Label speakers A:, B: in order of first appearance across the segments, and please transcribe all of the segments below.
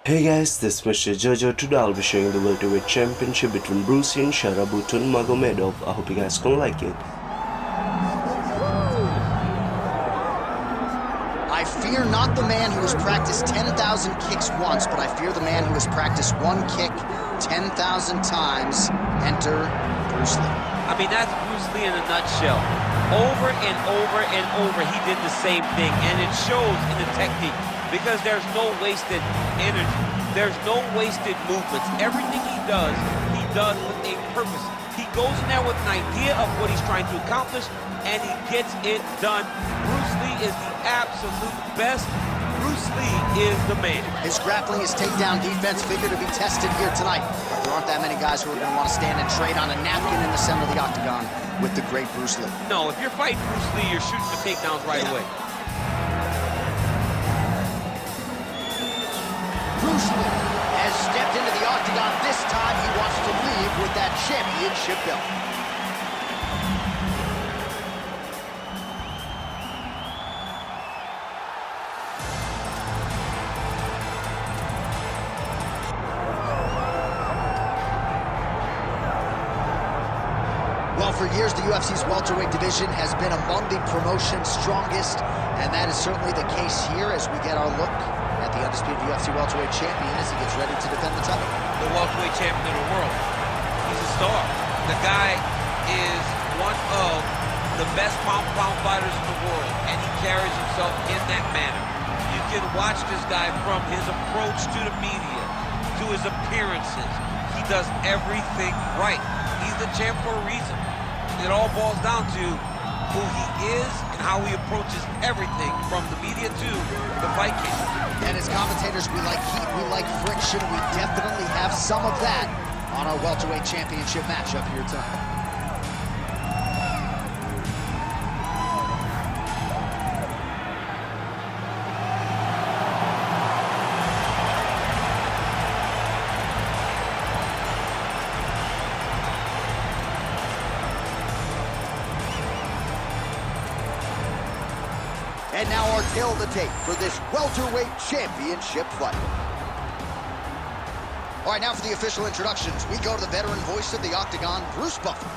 A: Hey guys, this is Mr. Jojo. Today I'll be showing the welterweight championship between Bruce and Sharaton Magomedov. I hope you guys gonna like it.
B: I fear not the man who has practiced 10,000 kicks once, but I fear the man who has practiced one kick 10,000 times. Enter Bruce Lee.
C: I mean, that's Bruce Lee in a nutshell. Over and over and over, he did the same thing, and it shows in the technique because there's no wasted energy. There's no wasted movements. Everything he does with a purpose. He goes in there with an idea of what he's trying to accomplish, and he gets it done. Bruce Lee is the absolute best. Bruce Lee is the man.
B: His grappling, his takedown defense figure to be tested here tonight. But there aren't that many guys who are going to want to stand and trade on a napkin in the center of the octagon with the great Bruce Lee.
C: No, if you're fighting Bruce Lee, you're shooting the takedowns right away.
B: Bruce Lee has stepped into the octagon. This time he wants to leave with that championship belt. Well, for years, the UFC's welterweight division has been among the promotion's strongest, and that is certainly the case here as we get our look at the undisputed UFC welterweight champion as he gets ready to defend the title.
C: The welterweight champion of the world. He's a star. The guy is one of the best pound-for-pound fighters in the world, and he carries himself in that manner. You can watch this guy from his approach to the media, to his appearances. He does everything right. He's the champ for a reason. It all boils down to who he is and how he approaches everything from the media to the fight game.
B: And as commentators, we like heat, we like friction. We definitely have some of that on our welterweight championship matchup here tonight. And now our tale of the tape for this welterweight championship fight. All right, now for the official introductions. We go to the veteran voice of the octagon, Bruce Buffer.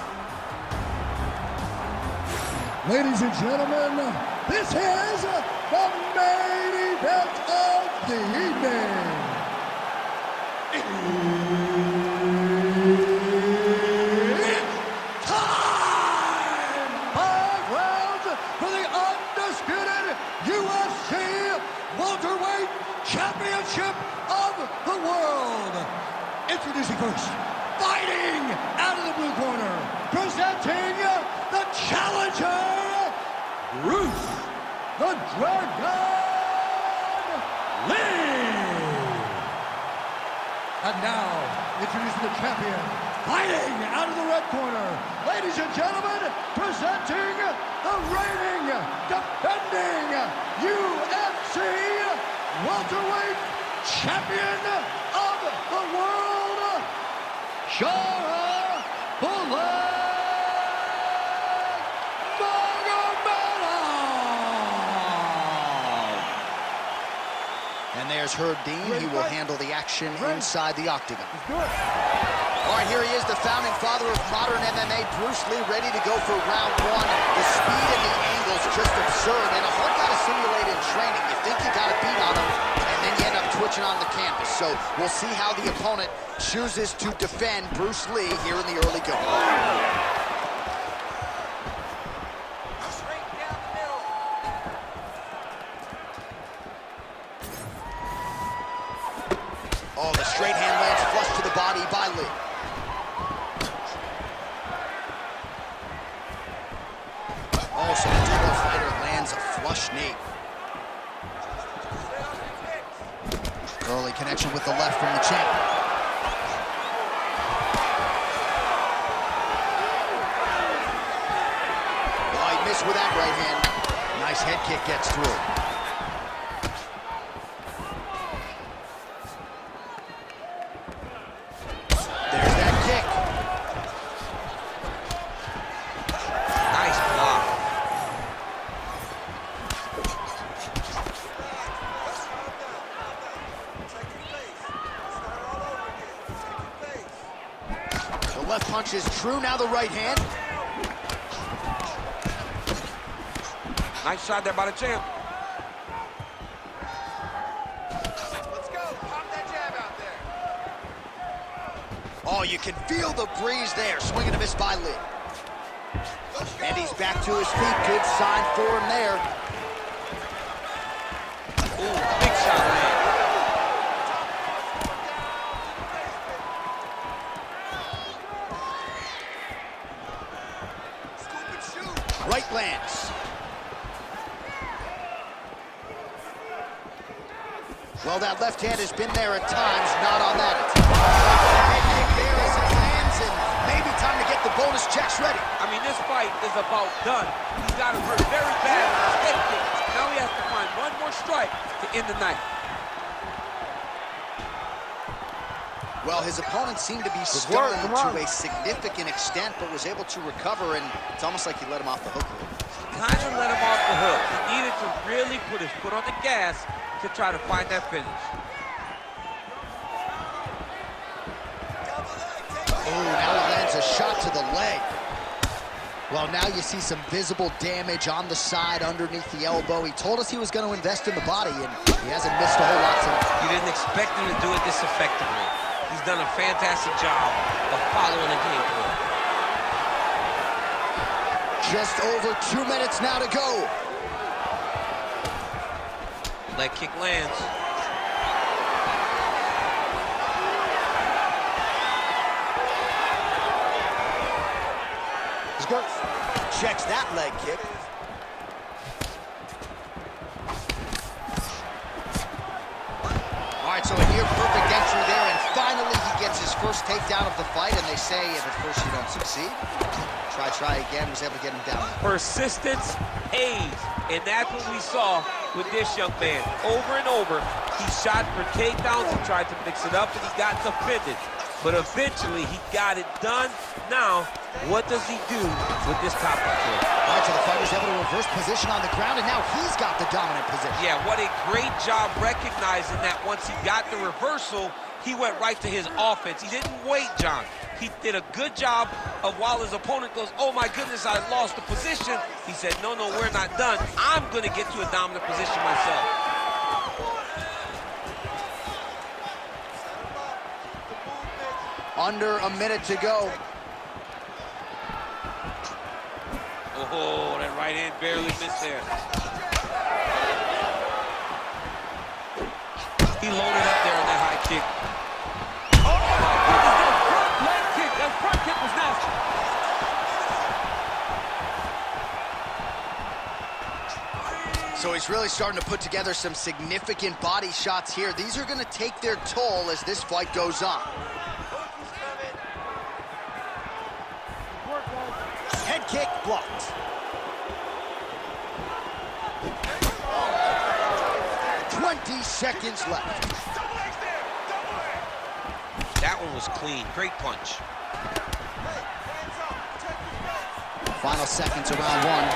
D: Ladies and gentlemen, this is the main event of the evening. It's time! 5 rounds for the undisputed UFC welterweight championship of the world. Introducing first, fighting out of the blue corner, presenting the challenger, Bruce the Dragon Lee. And now, introducing the champion, fighting out of the red corner, ladies and gentlemen, presenting the reigning, defending UFC welterweight champion of the world, Sharaton Magomedov.
B: And there's Herb Dean. He will handle the action inside the octagon. All right, here he is, the founding father of modern MMA, Bruce Lee, ready to go for round one. The speed and the angles just absurd, and a hard guy to simulate in training. You think you got a beat on him, and then you end up twitching on the canvas. So we'll see how the opponent chooses to defend Bruce Lee here in the early going. Oh, the straight hand lands flush to the body by Lee. Oh, so the title fighter lands a flush knee. Early connection with the left from the champ. Oh, he missed with that right hand. Nice head kick gets through. There's that kick.
C: Nice block.
B: Left punch is true, now the right hand.
C: Nice shot there by the champ.
E: Let's go. Pop that jab out there.
B: Oh, you can feel the breeze there. Swing and a miss by Lee. And he's back to his feet. Good sign for him there.
C: Ooh, big shot man.
E: Scoop and shoot.
B: Right lands. Well, that left hand has been there at times, not on that attack. Head kick there as it lands, and maybe time to get the bonus checks ready.
C: I mean, this fight is about done. He's got him hurt very bad with his head kick. Now he has to find one more strike to end the night.
B: Well, his opponent seemed to be stunned to a significant extent, but was able to recover, and it's almost like he let him off the hook a little.
C: Kind of let him off the hook. He needed to really put his foot on the gas to try to find that finish.
B: Oh, now he lands a shot to the leg. Well, now you see some visible damage on the side underneath the elbow. He told us he was going to invest in the body, and he hasn't missed a whole lot since.
C: You didn't expect him to do it this effectively. He's done a fantastic job of following the game plan.
B: Just over 2 minutes now to go.
C: Leg kick lands.
B: Checks that leg kick. All right, so a near perfect entry there, and finally he gets his first takedown of the fight, and they say if at first you don't succeed, try again, was able to get him down.
C: Persistence pays, and that's what we saw with this young man. Over and over, he shot for takedowns, he tried to mix it up, and he got defended. But eventually, he got it done. Now, what does he do with this top control?
B: All right, so the fighter's able to reverse position on the ground, and now he's got the dominant position.
C: Yeah, what a great job recognizing that once he got the reversal, he went right to his offense. He didn't wait, John. He did a good job of while his opponent goes, oh my goodness, I lost the position. He said, no, we're not done. I'm going to get to a dominant position myself.
B: Under a minute to go.
C: Oh, that right hand barely missed there. He loaded up there on that high kick. Oh, my goodness, that front leg kick. That front kick was nasty.
B: So he's really starting to put together some significant body shots here. These are going to take their toll as this fight goes on. Head kick blocked. 20 seconds left.
C: That one was clean. Great punch.
B: Final seconds of round one.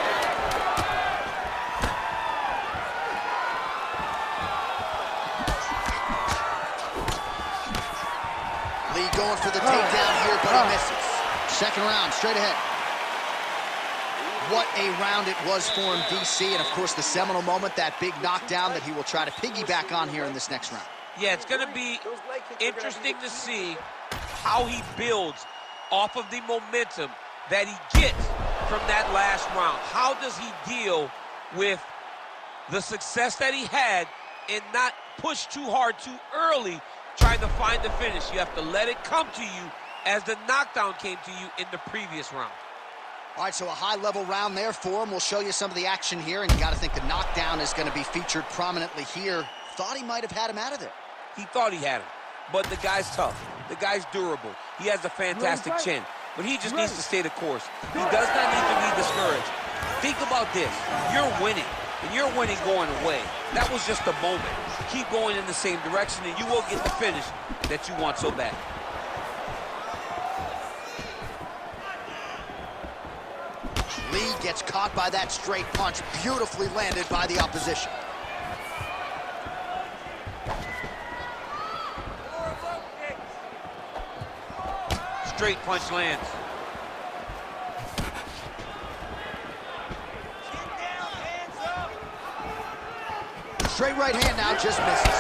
B: Lee going for the takedown here, but he misses. Second round, straight ahead. What a round it was for him, DC, and of course the seminal moment, that big knockdown that he will try to piggyback on here in this next round.
C: Yeah, it's going to be interesting to see how he builds off of the momentum that he gets from that last round. How does he deal with the success that he had and not push too hard too early trying to find the finish? You have to let it come to you as the knockdown came to you in the previous round.
B: All right, so a high-level round there for him. We'll show you some of the action here, and you got to think the knockdown is going to be featured prominently here. Thought he might have had him out of there.
C: He thought he had him, but the guy's tough. The guy's durable. He has a fantastic chin, but he just needs to stay the course. He does not need to be discouraged. Think about this. You're winning, and you're winning going away. That was just a moment. Keep going in the same direction, and you will get the finish that you want so bad.
B: Lee gets caught by that straight punch, beautifully landed by the opposition.
C: straight punch lands.
B: Straight right hand now, just misses.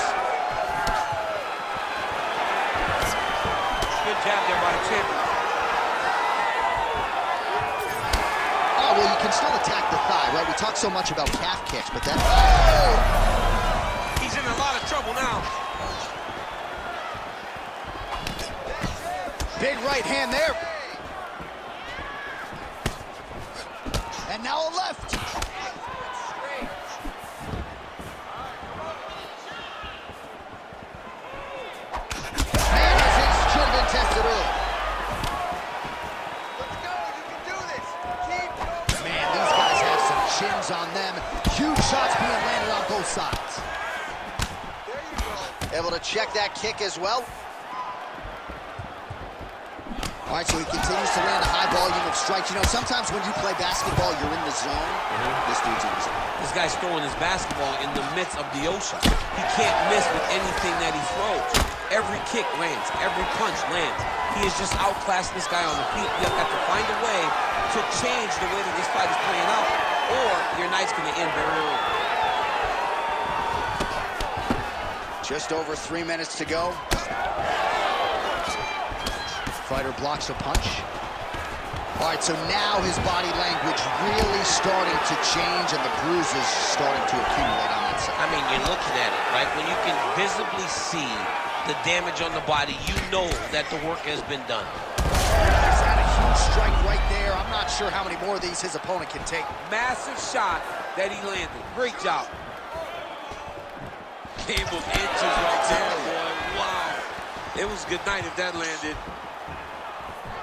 C: Good jab there by the champion.
B: Oh, well, you can still attack the thigh, right? We talk so much about calf kicks, but that... Oh!
C: He's in a lot of trouble now.
B: Big right hand there. And now a left. Man, this should have been tested early.
E: Let's go. You can do this. Keep going.
B: Man, these guys have some chins on them. Huge shots being landed on both sides.
E: There you go.
B: Able to check that kick as well. All right, so he continues to land a high volume of strikes. You know, sometimes when you play basketball, you're in the zone. This dude's in the zone.
C: This guy's throwing his basketball in the midst of the ocean. He can't miss with anything that he throws. Every kick lands. Every punch lands. He is just outclassing this guy on the feet. You have to find a way to change the way that this fight is playing out, or your night's going to end very early.
B: Just over 3 minutes to go. Fighter blocks a punch. All right, so now his body language really starting to change and the bruises starting to accumulate on that side.
C: I mean, you're looking at it, right? When you can visibly see the damage on the body, you know that the work has been done.
B: He's had a huge strike right there. I'm not sure how many more of these his opponent can take.
C: Massive shot that he landed. Great job. Game of inches right there, boy. Wow. It was good night if that landed.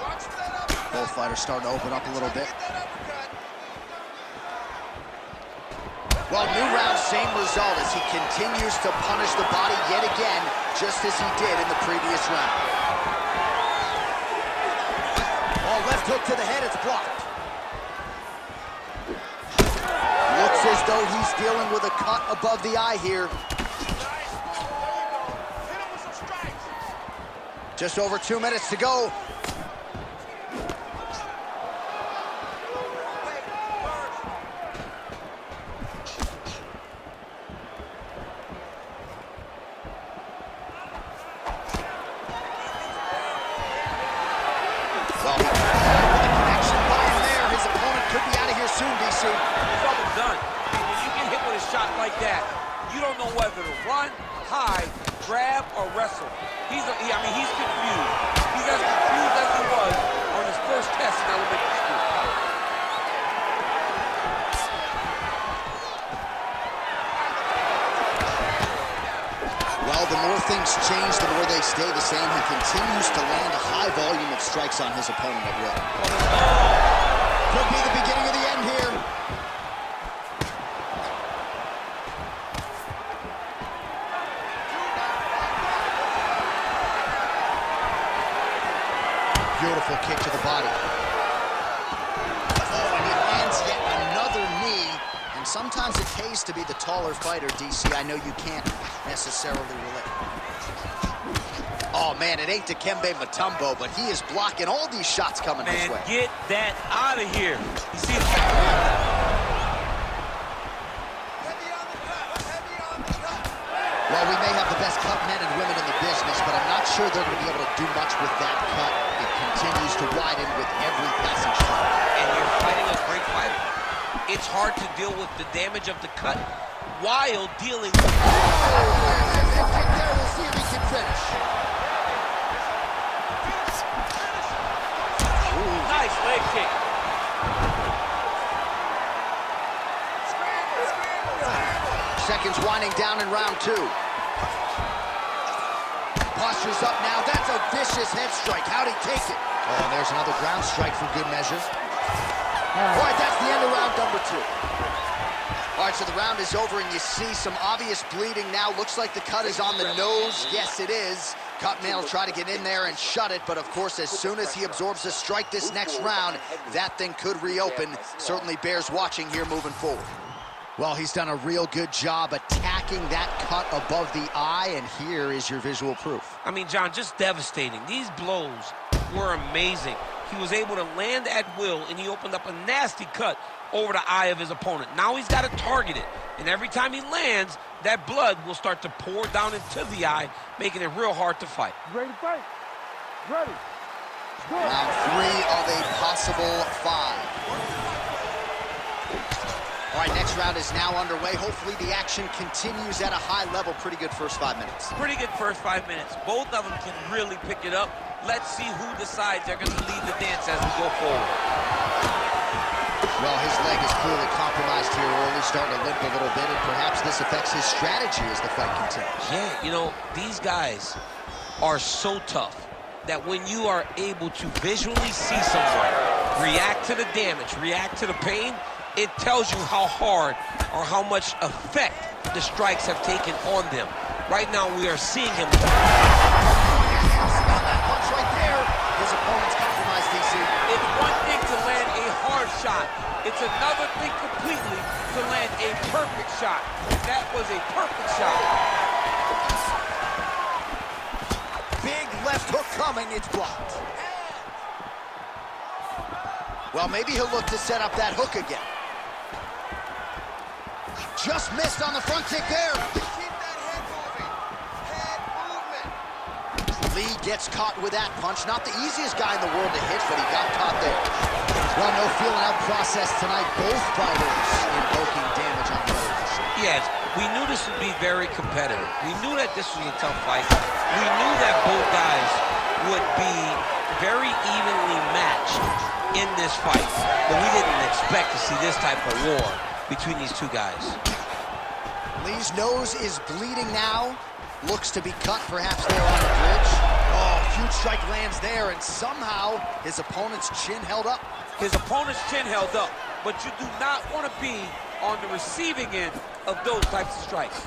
E: Watch for that uppercut.
B: Both fighters starting to open up a little bit.
E: Get that uppercut.
B: Well, new round, same result as he continues to punish the body yet again, just as he did in the previous round. Oh, left hook to the head, it's blocked. Looks as though he's dealing with a cut above the eye here.
E: Nice. There you go. Hit him with some strikes.
B: Just over 2 minutes to go. Well, with a connection by him there, his opponent could be out of here soon, DC.
C: Trouble done. When you get hit with a shot like that, you don't know whether to run, hide, grab, or wrestle. He's confused. He's as confused as he was on his first test in elementary school.
B: Well, the more things change, the more they stay the same. He continues to land a high volume of strikes on his opponent at will. Could be the beginning of the end here. Beautiful kick to the body. Oh, and he lands yet another knee. And sometimes it pays to be the taller fighter, DC. I know you can't necessarily relate. Oh, man, it ain't Dikembe Mutombo, but he is blocking all these shots coming his
C: Man,
B: way.
C: get that out of here. You see
E: Heavy on the cut. Heavy on the cut.
B: Well, we may have the best cut men and women in the business, but I'm not sure they're going to be able to do much with that cut. It continues to widen with every passing shot.
C: and you're fighting a great fighter. It's hard to deal with the damage of the cut while dealing with...
B: We'll see if he can finish.
C: Nice leg kick.
B: Seconds winding down in round two. Posture's up now. That's a vicious head strike. How'd he take it? Oh, and there's another ground strike for good measure. All right, that's the end of round number two. All right, so the round is over, and you see some obvious bleeding now. Looks like the cut is on the nose. Yes, it is. Cutman will try to get in there and shut it, but of course, as soon as he absorbs a strike this next round, that thing could reopen. Certainly bears watching here moving forward. Well, he's done a real good job attacking that cut above the eye, and here is your visual proof.
C: I mean, John, just devastating. These blows were amazing. He was able to land at will, and he opened up a nasty cut over the eye of his opponent. Now he's got to target it, and every time he lands, that blood will start to pour down into the eye, making it real hard to fight.
D: Ready to fight? Ready.
B: Round 3 of a possible 5. All right, next round is now underway. Hopefully the action continues at a high level. Pretty good first 5 minutes.
C: Pretty good first 5 minutes. Both of them can really pick it up. Let's see who decides they're going to lead the dance as we go forward.
B: Well, his leg is clearly compromised here early, starting to limp a little bit, and perhaps this affects his strategy as the fight continues.
C: Yeah, you know, these guys are so tough that when you are able to visually see someone react to the damage, react to the pain, it tells you how hard or how much effect the strikes have taken on them. Right now, we are seeing him.
B: That punch right there. His opponent's compromised, DC.
C: It's one thing to land a hard shot. It's another thing completely to land a perfect shot. That was a perfect shot.
B: Big left hook coming. It's blocked. Well, maybe he'll look to set up that hook again. Just missed on the front kick there.
E: Keep that head moving. Head movement.
B: Lee gets caught with that punch. Not the easiest guy in the world to hit, but he got caught there. Well, no feeling out process tonight. Both fighters invoking damage on the other.
C: Yes, we knew this would be very competitive. We knew that this was a tough fight. We knew that both guys would be very evenly matched in this fight, but we didn't expect to see this type of war between these two guys.
B: Lee's nose is bleeding now. Looks to be cut, perhaps there on the bridge. Oh, huge strike lands there, and somehow his opponent's chin held up.
C: His opponent's chin held up, but you do not want to be on the receiving end of those types of strikes.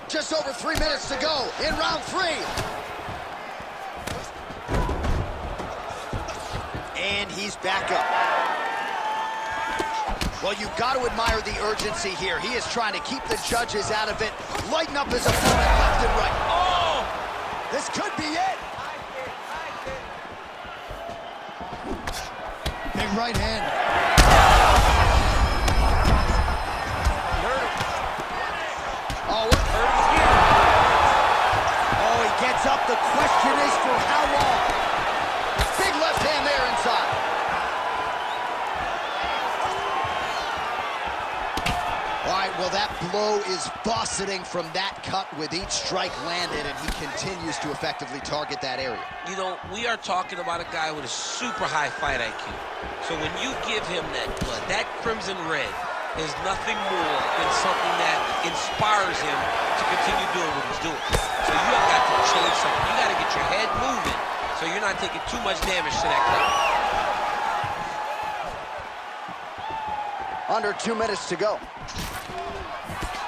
B: Just over 3 minutes to go in round 3. And he's back up. Well, you've got to admire the urgency here. He is trying to keep the judges out of it, lighten up his opponent left and right. Oh! This could be it. Big right hand.
C: Hurt him.
B: Oh, it hurt his ear. Oh, he gets up. The question is for how long? Big left hand there inside. All right, well, that blow is buffeting from that cut with each strike landed, and he continues to effectively target that area.
C: You know, we are talking about a guy with a super high fight IQ. So when you give him that blood, that crimson red is nothing more than something that inspires him to continue doing what he's doing. So you have got to change something. You got to get your head moving so you're not taking too much damage to that cut.
B: Under 2 minutes to go.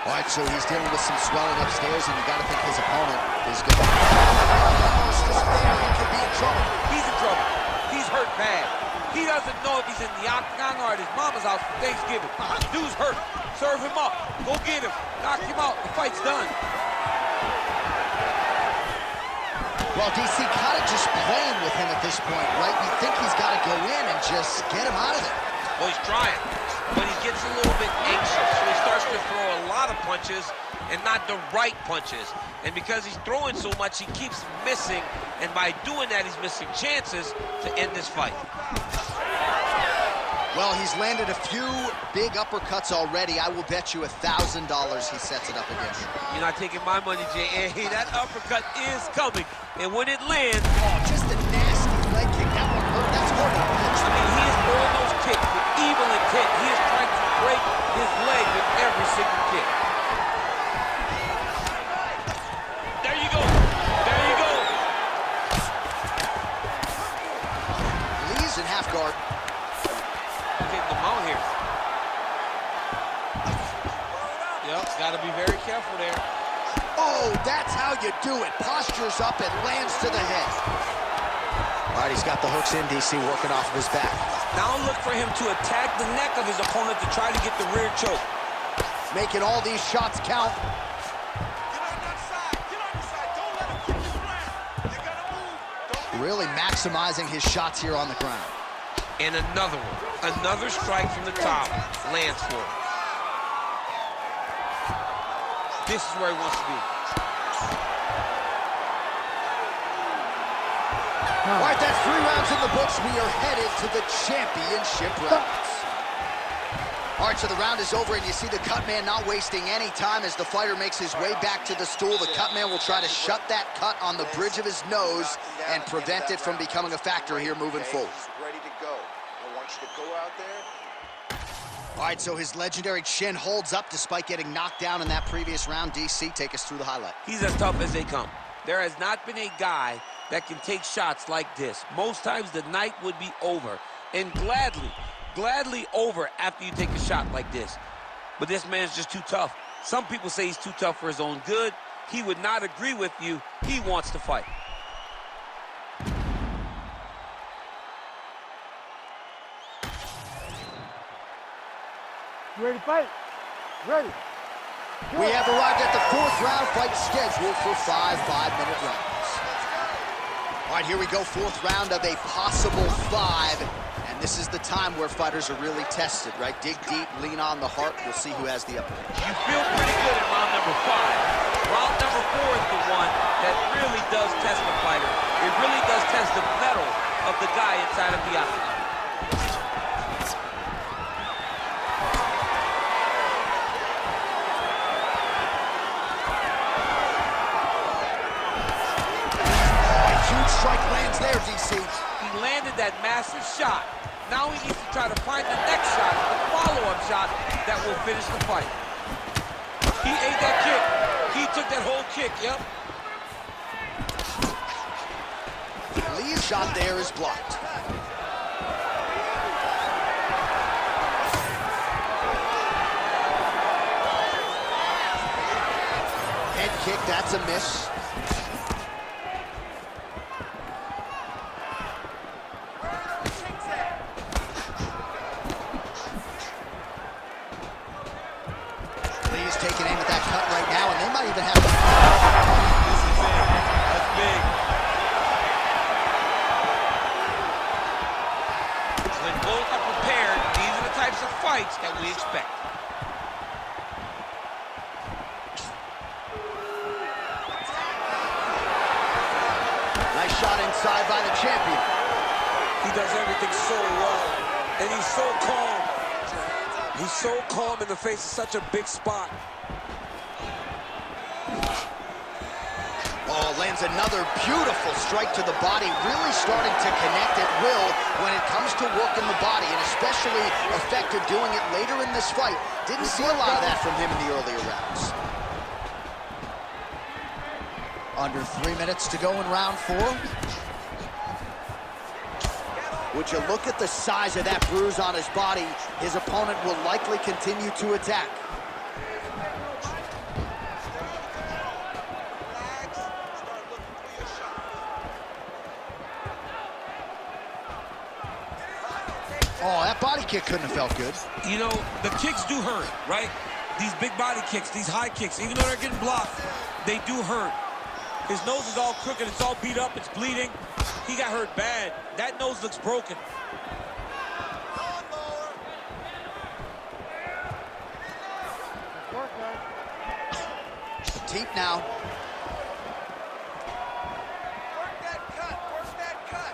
B: All right, so he's dealing with some swelling upstairs, and you got to think his opponent is going to... Almost is there. He could be in trouble.
C: He's in trouble. He's hurt bad. He doesn't know if he's in the octagon or at his mama's house for Thanksgiving. Dude's hurt. Serve him up. Go get him. Knock him out. The fight's done.
B: Well, DC kind of just playing with him at this point, right? You think he's got to go in and just get him out of there.
C: Well, he's trying, but he gets a little bit anxious, so he starts to throw a lot of punches and not the right punches. And because he's throwing so much, he keeps missing, and by doing that, he's missing chances to end this fight.
B: Well, he's landed a few big uppercuts already. I will bet you $1,000 he sets it up again.
C: You're not taking my money, Jay. Hey, that uppercut is coming, and when it lands...
B: Oh, just a nasty leg kick. That one hurt. That's hard to punch.
C: I mean, he is throwing those kicks with evil intent. He is trying to break his leg with every single kick. There you go. There you go.
B: Lee's in half guard.
C: Getting them out here. Yep, got to be very careful there.
B: Oh, that's how you do it. Postures up and lands to the head. All right, he's got the hooks in, DC, working off of his back.
C: Now look for him to attack the neck of his opponent to try to get the rear choke.
B: Making all these shots count.
E: Get on that side. Get on the side. Don't let him keep you ground. You gotta move.
B: Really maximizing his shots here on the ground.
C: And another one. Another strike from the top. Lands for him. This is where he wants to be.
B: All right, that's 3 rounds in the books. We are headed to the championship rounds. All right, so the round is over, and you see the cut man not wasting any time as the fighter makes his way back to the stool. The cut man will try to shut that cut on the bridge of his nose and prevent it from becoming a factor here moving forward.
E: Ready to go. I want you to go out there.
B: All right, so his legendary chin holds up despite getting knocked down in that previous round. DC, take us through the highlight.
C: He's as tough as they come. There has not been a guy that can take shots like this. Most times the night would be over, and gladly over after you take a shot like this. But this man's just too tough. Some people say he's too tough for his own good. He would not agree with you. He wants to fight.
D: You ready to fight? Ready.
B: We have arrived at the 4th round fight scheduled for 5 5-minute rounds. All right, here we go, 4th round of a possible 5. And this is the time where fighters are really tested, right? Dig deep, lean on the heart. We'll see who has the upper hand.
C: You feel pretty good in round number 5. Round number 4 is the one that really does test the fighter. It really does test the mettle of the guy inside of the octagon.
B: Huge strike lands there, DC.
C: He landed that massive shot. Now he needs to try to find the next shot, the follow-up shot that will finish the fight. He ate that kick. He took that whole kick, yep.
B: Lee's shot there is blocked. Head kick, that's a miss. Taking aim at that cut right now, and they might even have...
C: This is big. That's big. When both are prepared, these are the types of fights that we expect.
B: Nice shot inside by the champion.
C: He does everything so well, and he's so calm. He's so calm in the face of such a big spot.
B: Oh, lands another beautiful strike to the body, really starting to connect at will when it comes to working the body, and especially effective doing it later in this fight. Didn't see a lot of that from him in the earlier rounds. Under 3 minutes to go in round 4. Would you look at the size of that bruise on his body? His opponent will likely continue to attack. Oh, that body kick couldn't have felt good.
C: You know, the kicks do hurt, right? These big body kicks, these high kicks, even though they're getting blocked, they do hurt. His nose is all crooked, it's all beat up, it's bleeding. He got hurt bad. That nose looks broken.
B: Deep now.
E: Work that cut. Work that cut.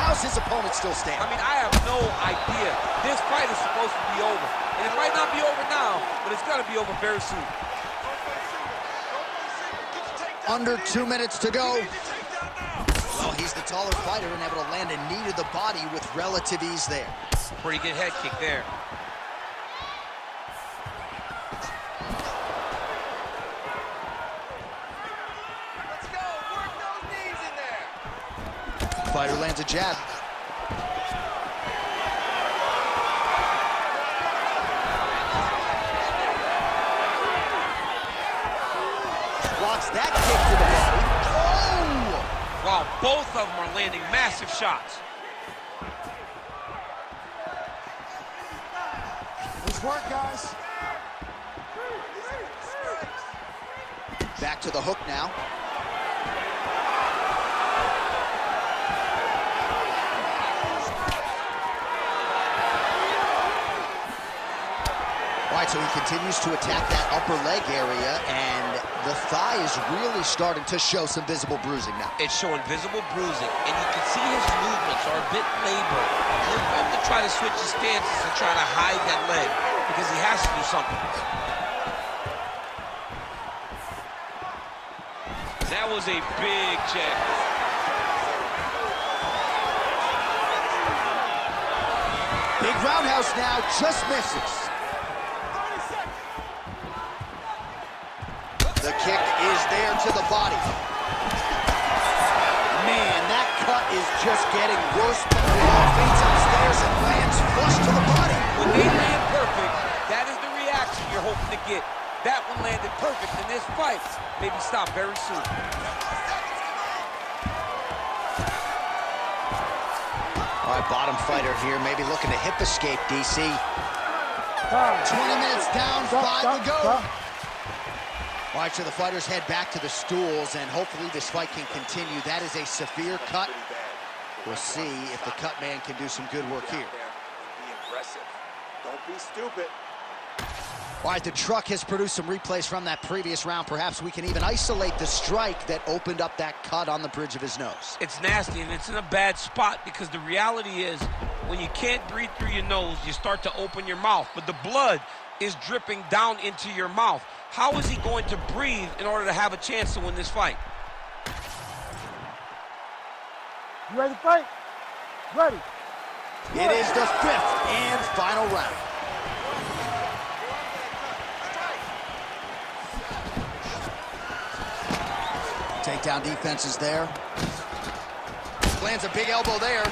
B: How's his opponent still standing?
C: I mean, I have no idea. This fight is supposed to be over. And it might not be over now, but it's got to be over very soon.
B: Under 2 minutes to go. Well, he's the taller fighter and able to land a knee to the body with relative ease there.
C: Pretty good head kick there.
E: Let's go. Work those knees in there.
B: Fighter lands a jab. Blocks that kick to the body. Oh!
C: Wow, both of them are landing massive shots.
D: Nice work, guys.
B: Back to the hook now. All right, so he continues to attack that upper leg area, and the thigh is really starting to show some visible bruising now.
C: It's showing visible bruising, and you can see his movements are a bit labored. Look for him to try to switch his stances and try to hide that leg, because he has to do something. That was a big check.
B: Big roundhouse now, just misses. The kick is there to the body. Man, that cut is just getting worse. Fades upstairs and lands flush to the body.
C: When they land perfect, that is the reaction you're hoping to get. That one landed perfect in this fight. Maybe stop very soon.
B: All right, bottom fighter here, maybe looking to hip escape, DC. 20 minutes down, 5 to go. All right, so the fighters head back to the stools, and hopefully this fight can continue. That is a severe cut. We'll see if the cut man can do some good work here.
E: Be aggressive. Don't be stupid.
B: All right, the truck has produced some replays from that previous round. Perhaps we can even isolate the strike that opened up that cut on the bridge of his nose.
C: It's nasty, and it's in a bad spot, because the reality is when you can't breathe through your nose, you start to open your mouth, but the blood is dripping down into your mouth. How is he going to breathe in order to have a chance to win this fight?
F: You ready to fight? Ready.
B: It is the 5th and final round. Takedown defense is there. Lands a big elbow there.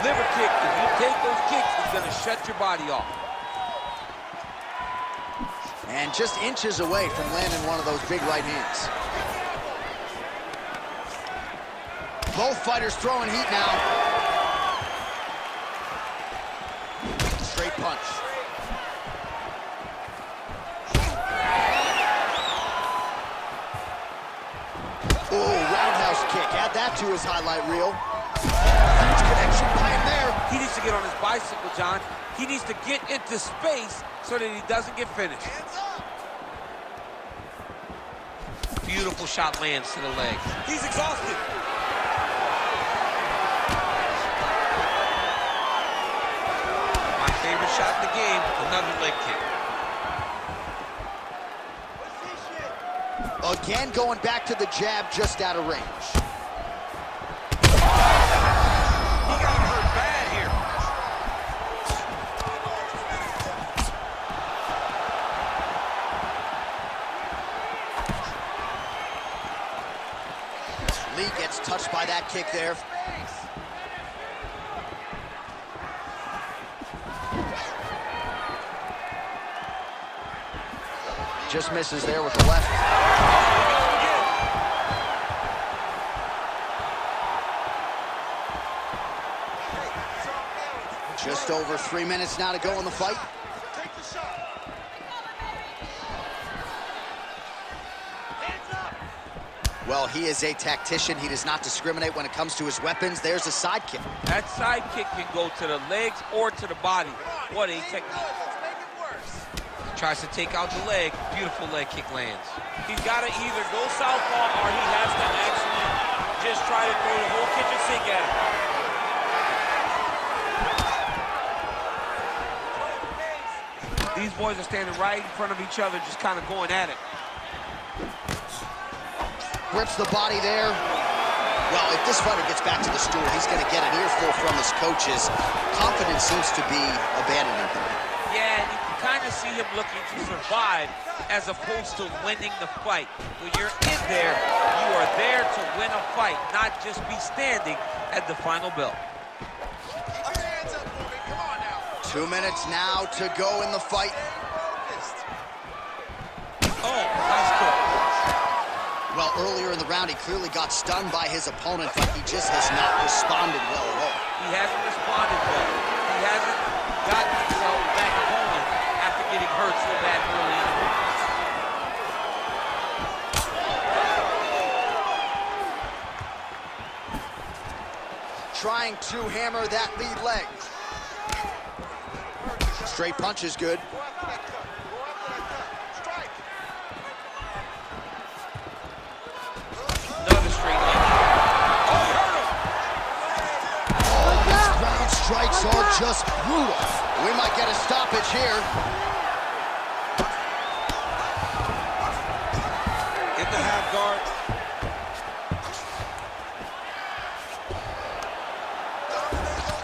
C: Liver kick, if you take those kicks, it's going to shut your body off.
B: And just inches away from landing one of those big right hands. Both fighters throwing heat now. Straight punch. Oh, roundhouse kick. Add that to his highlight reel. Huge connection by him there.
C: He needs to get on his bicycle, John. He needs to get into space so that he doesn't get finished. Beautiful shot lands to the leg. He's exhausted. My favorite shot in the game, another leg kick.
B: Again, going back to the jab, just out of range.
C: He got hurt bad here.
B: Lee gets touched by that kick there. Just misses there with the left. Just over 3 minutes now to go in the fight.
E: Take the shot. Hands up.
B: Well, he is a tactician. He does not discriminate when it comes to his weapons. There's a side kick.
C: That side kick can go to the legs or to the body. What a technique.
E: Let's make it worse.
C: Tries to take out the leg. Beautiful leg kick lands. He's got to either go southpaw or he has to actually just try to throw the whole kitchen sink at him. These boys are standing right in front of each other, just kind of going at it.
B: Grips the body there. Well, if this fighter gets back to the stool, he's going to get an earful from his coaches. Confidence seems to be abandoning him.
C: Yeah, and you can kind of see him looking to survive as opposed to winning the fight. When you're in there, you are there to win a fight, not just be standing at the final bell.
E: Keep your hands up for me. Come on now.
B: 2 minutes now to go in the fight.
E: Focused.
C: Oh, nice kick.
B: Well, earlier in the round, he clearly got stunned by his opponent, but he just has not responded well at all.
C: He hasn't responded well. He hasn't gotten himself back opponent after getting hurt so bad early in the round.
B: Trying to hammer that lead leg. Straight punch is good.
E: Go after that cut. Go after that cut. Strike.
C: Another straight leg. Oh, he hurt him!
B: Oh, these ground strikes are just brutal. We might get a stoppage here.
C: In the half guard.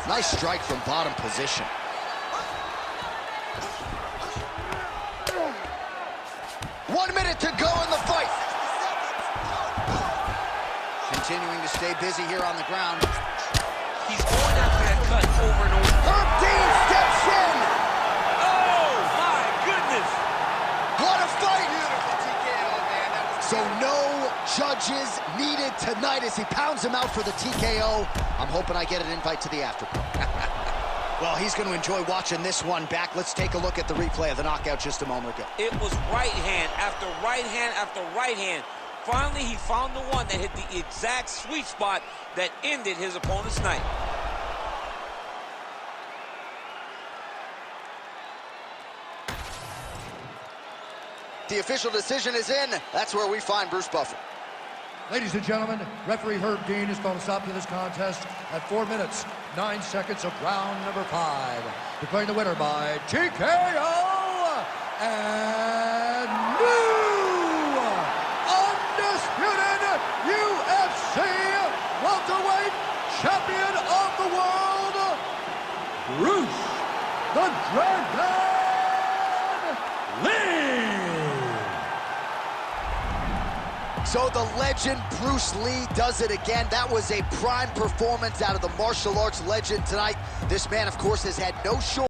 B: Nice strike from bottom position. One minute to go in the fight. Continuing to stay busy here on the ground.
C: He's going after that cut over and over.
B: Herb Dean steps in.
C: Oh, my goodness!
B: What a fight!
E: Beautiful TKO, man. That was
B: So no judges needed tonight as he pounds him out for the TKO. I'm hoping I get an invite to the after party. Well, he's going to enjoy watching this one back. Let's take a look at the replay of the knockout just a moment ago.
C: It was right hand after right hand after right hand. Finally, he found the one that hit the exact sweet spot that ended his opponent's night.
B: The official decision is in. That's where we find Bruce Buffer.
D: Ladies and gentlemen, referee Herb Dean has called a stop to this contest at 4 minutes, 9 seconds of round number 5. Declaring the winner by TKO and new undisputed UFC welterweight champion of the world, Bruce the Dragon Lee.
B: So the legend Bruce Lee does it again. That was a prime performance out of the martial arts legend tonight. This man, of course, has had no short